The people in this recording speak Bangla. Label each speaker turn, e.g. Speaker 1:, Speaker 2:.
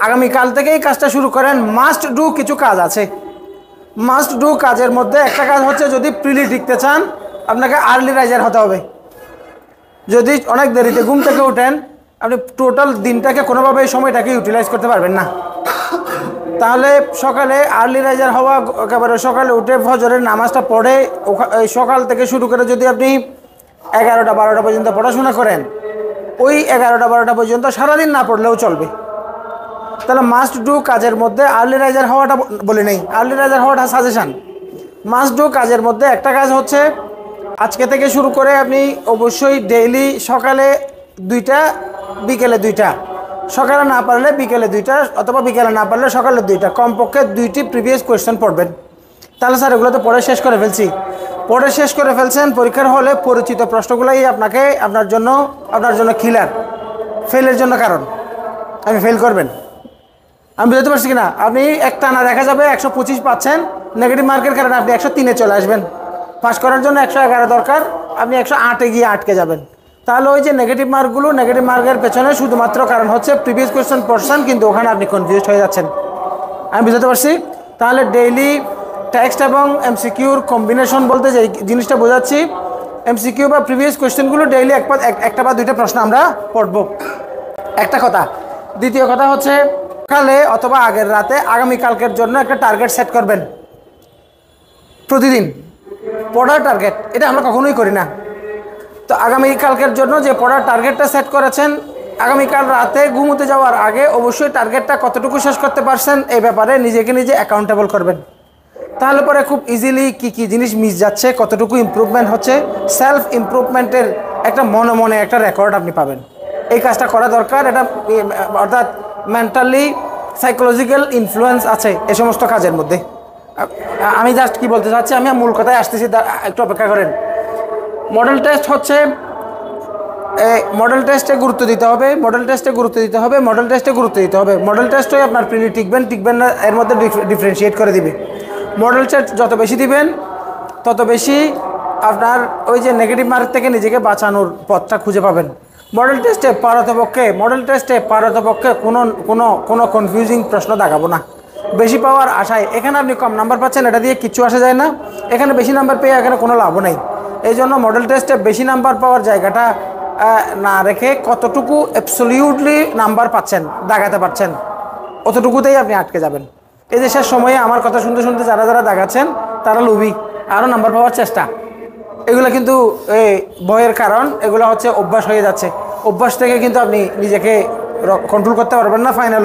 Speaker 1: আগামীকাল থেকেই কাজটা শুরু করেন। মাস্ট ডু কিছু কাজ আছে। মাস্ট ডু কাজের মধ্যে একটা কাজ হচ্ছে, যদি প্রিলি টিকতে চান আপনাকে আর্লি রাইজার হতে হবে। যদি অনেক দেরিতে ঘুম থেকে উঠেন, আপনি টোটাল দিনটাকে কোনোভাবে এই সময়টাকে ইউটিলাইজ করতে পারবেন না। তাহলে সকালে আর্লি রাইজার হওয়া, একেবারে সকালে উঠে ফজরের নামাজটা পড়ে সকাল থেকে শুরু করে যদি আপনি 11টা 12টা পর্যন্ত পড়াশোনা করেন, ওই 11টা 12টা পর্যন্ত সারাদিন না পড়লেও চলবে। তাহলে মাস্ট ডু কাজের মধ্যে আর্লি রাইজার হওয়াটা বলে নেই, আর্লি রাইজার হওয়াটা সাজেশান। মাস্ট ডু কাজের মধ্যে একটা কাজ হচ্ছে, আজকে থেকে শুরু করে আপনি অবশ্যই ডেইলি সকালে 2টা বিকেলে 2টা, সকালে না পারলে বিকেলে 2টা, অথবা বিকেলে না পারলে সকালে 2টা, কমপক্ষে 2টি প্রিভিয়াস কোয়েশ্চেন পড়বেন। তাহলে স্যার এগুলো তো পড়ে শেষ করে ফেলছি। পড়ে শেষ করে ফেলছেন, পরীক্ষার হলে পরিচিত প্রশ্নগুলোই আপনার জন্য কিলার। ফেলের জন্য কারণ আপনি ফেল করবেন। আমি বুঝতে পারছি কিনা? আপনি একটানা দেখা যাবে 125 পাচ্ছেন, নেগেটিভ মার্কের কারণে আপনি 103-এ চলে আসবেন। পাস করার জন্য 111 দরকার, আপনি 108-এ গিয়ে আটকে যাবেন। তাহলে ওই যে নেগেটিভ মার্কের পেছনে শুধুমাত্র কারণ হচ্ছে প্রিভিয়াস কোয়েশ্চেন পড়ছেন, কিন্তু ওখানে আপনি কনফিউজড হয়ে যাচ্ছেন। আমি বুঝতে পারছি। তাহলে ডেইলি টেক্সট এবং এমসিকিউর কম্বিনেশন বলতে যে জিনিসটা বোঝাচ্ছি, এমসিকিউ বা প্রিভিয়াস কোয়েশ্চেনগুলো ডেইলি একটা বা 2টা প্রশ্ন আমরা পড়ব, একটা কথা। দ্বিতীয় কথা হচ্ছে, সকালে অথবা আগের রাতে আগামীকালকের জন্য একটা টার্গেট সেট করবেন। প্রতিদিন পড়ার টার্গেট, এটা আমরা কখনোই করি না। তো আগামীকালকের জন্য যে পড়ার টার্গেটটা সেট করেছেন, আগামীকাল রাতে ঘুমোতে যাওয়ার আগে অবশ্যই টার্গেটটা কতটুকু শেষ করতে পারছেন এই ব্যাপারে নিজেকে নিজে অ্যাকাউন্টেবল করবেন। তাহলে পরে খুব ইজিলি কী জিনিস মিস যাচ্ছে, কতটুকু ইমপ্রুভমেন্ট হচ্ছে, সেলফ ইমপ্রুভমেন্টের একটা মনে একটা রেকর্ড আপনি পাবেন। এই কাজটা করা দরকার। এটা অর্থাৎ মেন্টালি সাইকোলজিক্যাল ইনফ্লুয়েন্স আছে এই সমস্ত কাজের মধ্যে। আমি জাস্ট কি বলতে চাচ্ছি, আমি মূল কথায় আসতেছি, একটু অপেক্ষা করেন। মডেল টেস্ট হচ্ছে, মডেল টেস্টে গুরুত্ব দিতে হবে, মডেল টেস্টই আপনার প্রিলি টিকবেন না এর মধ্যে ডিফারেন্সিয়েট করে দিবে। মডেল টেস্ট যত বেশি দিবেন তত বেশি আপনার ওই যে নেগেটিভ মার্ক থেকে নিজেকে বাঁচানোর পথটা খুঁজে পাবেন। মডেল টেস্টে পারতপক্ষে কোনো কনফিউজিং প্রশ্ন দেখাবো না, বেশি পাওয়ার আশায়। এখানে আপনি কম নাম্বার পাচ্ছেন, এটা দিয়ে কিচ্ছু আসা যায় না। এখানে বেশি নাম্বার পেয়ে এখানে কোনো লাভও নেই। এই জন্য মডেল টেস্টে বেশি নাম্বার পাওয়ার জায়গাটা না রেখে কতটুকু অ্যাবসলিউটলি নাম্বার পাচ্ছেন, দাগাতে পারছেন, অতটুকুতেই আপনি আটকে যাবেন। এই দেশের সময়ে আমার কথা শুনতে যারা দাগাচ্ছেন তারা লোভী, আরও নাম্বার পাওয়ার চেষ্টা। এগুলো কিন্তু ভয়ের কারণ, এগুলো হচ্ছে অভ্যাস হয়ে যাচ্ছে। অভ্যাস থেকে কিন্তু আপনি নিজেকে কন্ট্রোল করতে পারবেন না। ফাইনাল